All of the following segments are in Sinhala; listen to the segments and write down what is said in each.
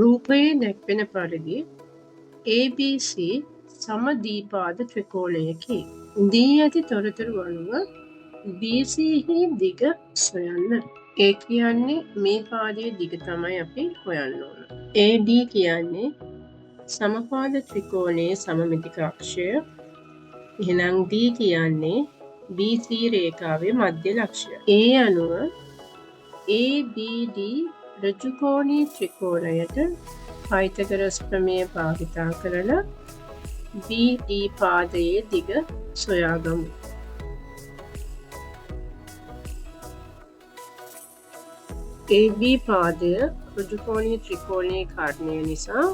රූපයේ දැක්වෙන පරිදි ABC සමදීපාද ත්‍රිකෝණයකි. දී ඇති තොරතුරු අනුව BC හි දිග සොයන්න. ඒ කියන්නේ මේ පාදයේ දිග තමයි අපි හොයන්න ඕන. AD කියන්නේ සමපාද ත්‍රිකෝණයේ සමමිතික අක්ෂය. එහෙනම් D කියන්නේ BC රේඛාවේ මධ්‍ය ලක්ෂය. ඒ අනුව ABD ඍජුකෝණී ත්‍රිකෝණයට පයිතගොරස් ප්‍රමේය භාවිතා කරලා BD පාදයේ දිග සොයාගමු. AB පාදය ඍජුකෝණී ත්‍රිකෝණයේ කාරණය නිසා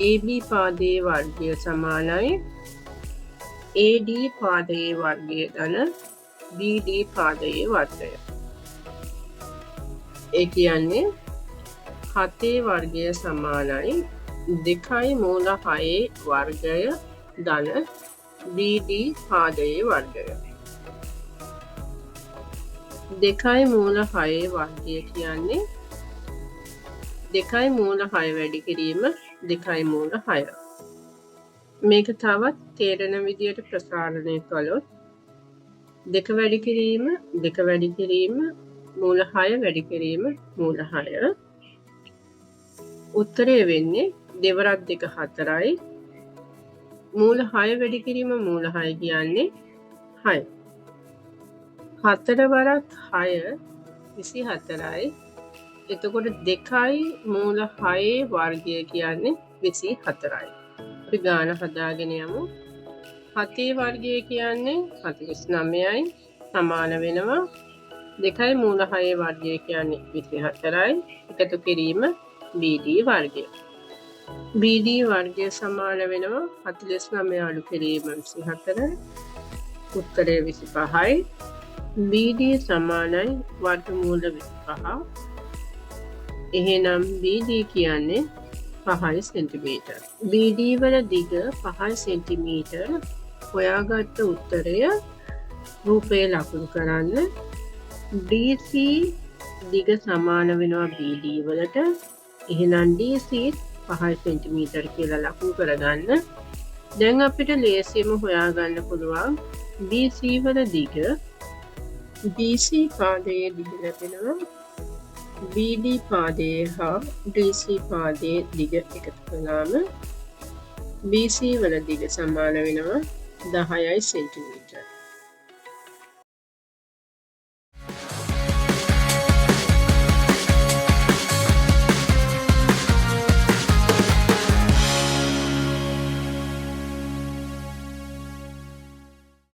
AB පාදයේ වර්ගය සමානයි AD පාදයේ වර්ගය ධන BD පාදයේ වර්ගය. ඒ කියන්නේ 7 වර්ගය සමානයි 2 මූල 6 වර්ගය ධන BD පාදයේ වර්ගය. 2 මූල 6 වර්ගය කියන්නේ 2 මූල 6 වැඩි කිරීම 2 මූල 6. මේක තවත් තේරෙන විදියට ප්‍රසාරණය කළොත් 2 වැඩි කිරීම 2 වැඩි කිරීම මූල 6 වැඩි කිරීම මූල 6. උත්තරය වෙන්නේ දෙවරක් 2 4යි. මූල 6 වැඩි කිරීම මූල 6 කියන්නේ 6. 4 වරක් 6 24යි. එතකොට 2යි මූල 6 වර්ගය කියන්නේ 24යි. අපි ගාන හදාගෙන යමු. 7 වර්ගය කියන්නේ 49යි සමාන වෙනවා 2යි මූල 6 වර්ගය කියන්නේ 24යි. එකතු කිරීම BD වර්ගය. BD වර්ගය සමාන වෙනවා 49 අඩු කිරීම 24. උත්තරය 25යි. BD සමානයි වර්ගමූල 25. එහෙනම් BD කියන්නේ 5 සෙන්ටිමීටර්. BD වල දිග 5 සෙන්ටිමීටර්. හොයාගත්ත උත්තරය රූපයේ ලකුණු කරන්න. DC දිග සමාන වෙනවා BD වලට. එහෙනම් DC 5 සෙන්ටිමීටර් කියලා ලකුණු කරගන්න. දැන් අපිට ලේසියෙන්ම හොයාගන්න පුළුවන් BC වල දිග. BC පාදයේ දිග ලැබෙනවා BD පාදයේ හා DC පාදයේ දිග එකතු කළාම BC වල දිග සමාන වෙනවා 10 සෙන්ටිමීටර්.